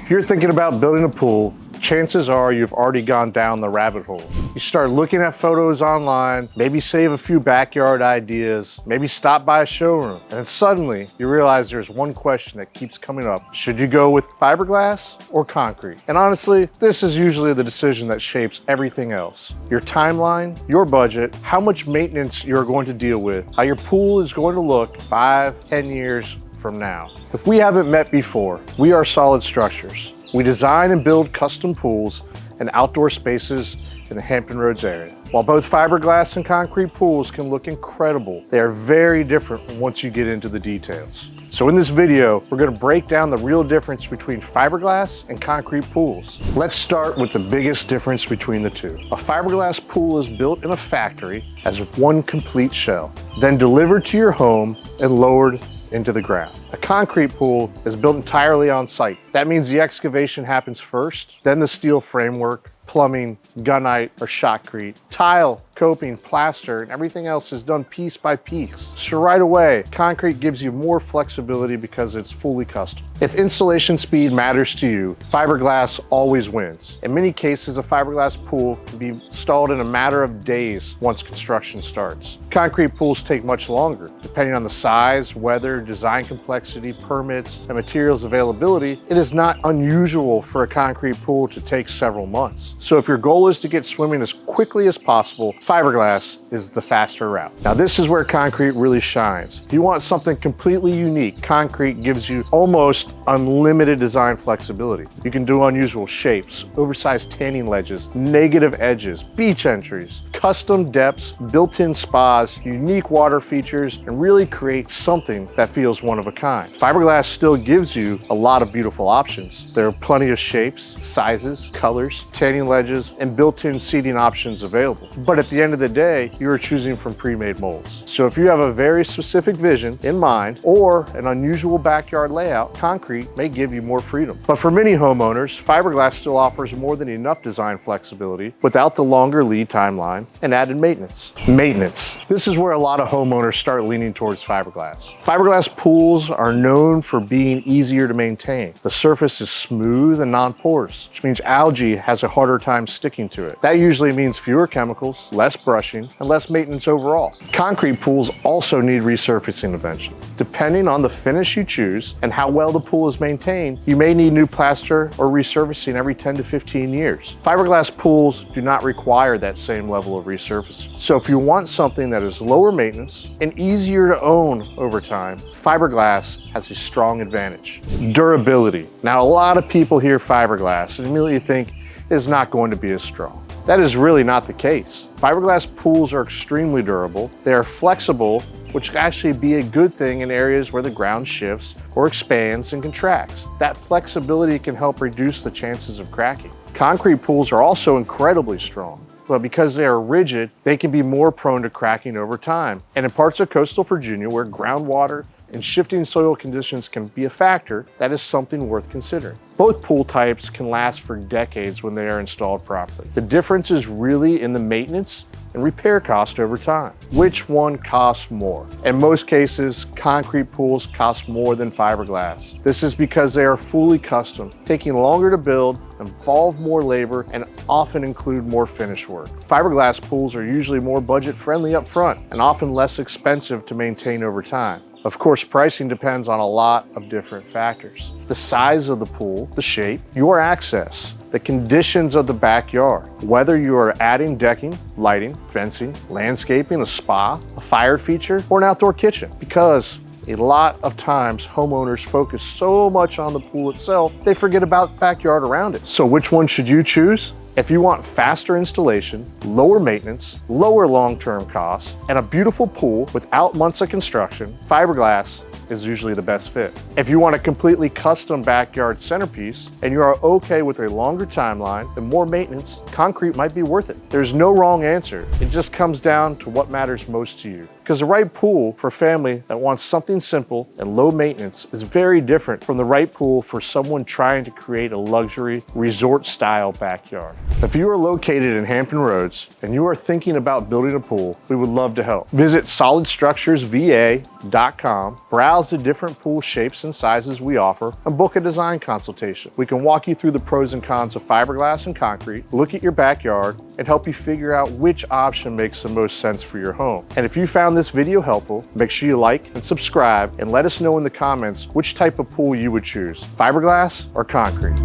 If you're thinking about building a pool, chances are you've already gone down the rabbit hole. You start looking at photos online, maybe save a few backyard ideas, maybe stop by a showroom, and then suddenly you realize there's one question that keeps coming up. Should you go with fiberglass or concrete? And honestly, this is usually the decision that shapes everything else. Your timeline, your budget, how much maintenance you're going to deal with, how your pool is going to look 5, 10 years from now. If we haven't met before, we are Solid Structures. We design and build custom pools and outdoor spaces in the Hampton Roads area. While both fiberglass and concrete pools can look incredible, they are very different once you get into the details. So in this video, we're going to break down the real difference between fiberglass and concrete pools. Let's start with the biggest difference between the two. A fiberglass pool is built in a factory as one complete shell, then delivered to your home and lowered into the ground. A concrete pool is built entirely on site. That means the excavation happens first, then the steel framework, plumbing, gunite, or shotcrete, tile, coping, plaster, and everything else is done piece by piece. So right away, concrete gives you more flexibility because it's fully custom. If installation speed matters to you, fiberglass always wins. In many cases, a fiberglass pool can be installed in a matter of days once construction starts. Concrete pools take much longer. Depending on the size, weather, design complexity, permits, and materials availability, it is not unusual for a concrete pool to take several months. So if your goal is to get swimming as quickly as possible, fiberglass is the faster route. Now this is where concrete really shines. If you want something completely unique, concrete gives you almost unlimited design flexibility. You can do unusual shapes, oversized tanning ledges, negative edges, beach entries, custom depths, built-in spas, unique water features, and really create something that feels one of a kind. Fiberglass still gives you a lot of beautiful options. There are plenty of shapes, sizes, colors, tanning ledges, and built-in seating options available. But at the end of the day, you are choosing from pre-made molds. So if you have a very specific vision in mind or an unusual backyard layout, concrete may give you more freedom. But for many homeowners, fiberglass still offers more than enough design flexibility without the longer lead timeline and added maintenance. Maintenance. This is where a lot of homeowners start leaning towards fiberglass. Fiberglass pools are known for being easier to maintain. The surface is smooth and non-porous, which means algae has a harder time sticking to it. That usually means fewer chemicals, less brushing, and less maintenance overall. Concrete pools also need resurfacing eventually. Depending on the finish you choose and how well the pool is maintained, you may need new plaster or resurfacing every 10 to 15 years. Fiberglass pools do not require that same level of resurfacing. So if you want something that is lower maintenance and easier to own over time, fiberglass has a strong advantage. Durability. Now, a lot of people hear fiberglass and immediately think it's not going to be as strong. That is really not the case. Fiberglass pools are extremely durable. They are flexible, which can actually be a good thing in areas where the ground shifts or expands and contracts. That flexibility can help reduce the chances of cracking. Concrete pools are also incredibly strong, but because they are rigid, they can be more prone to cracking over time. And in parts of coastal Virginia where groundwater and shifting soil conditions can be a factor, that is something worth considering. Both pool types can last for decades when they are installed properly. The difference is really in the maintenance and repair cost over time. Which one costs more? In most cases, concrete pools cost more than fiberglass. This is because they are fully custom, taking longer to build, involve more labor, and often include more finish work. Fiberglass pools are usually more budget-friendly up front and often less expensive to maintain over time. Of course, pricing depends on a lot of different factors. The size of the pool, the shape, your access, the conditions of the backyard, whether you are adding decking, lighting, fencing, landscaping, a spa, a fire feature, or an outdoor kitchen. Because a lot of times homeowners focus so much on the pool itself, they forget about the backyard around it. So which one should you choose? If you want faster installation, lower maintenance, lower long-term costs, and a beautiful pool without months of construction, fiberglass is usually the best fit. If you want a completely custom backyard centerpiece and you are okay with a longer timeline and more maintenance, concrete might be worth it. There's no wrong answer. It just comes down to what matters most to you. Because the right pool for a family that wants something simple and low maintenance is very different from the right pool for someone trying to create a luxury resort-style backyard. If you are located in Hampton Roads and you are thinking about building a pool, we would love to help. Visit solidstructuresva.com, browse the different pool shapes and sizes we offer, and book a design consultation. We can walk you through the pros and cons of fiberglass and concrete, look at your backyard, and help you figure out which option makes the most sense for your home. And if you found this video helpful, make sure you like and subscribe and let us know in the comments which type of pool you would choose, fiberglass or concrete.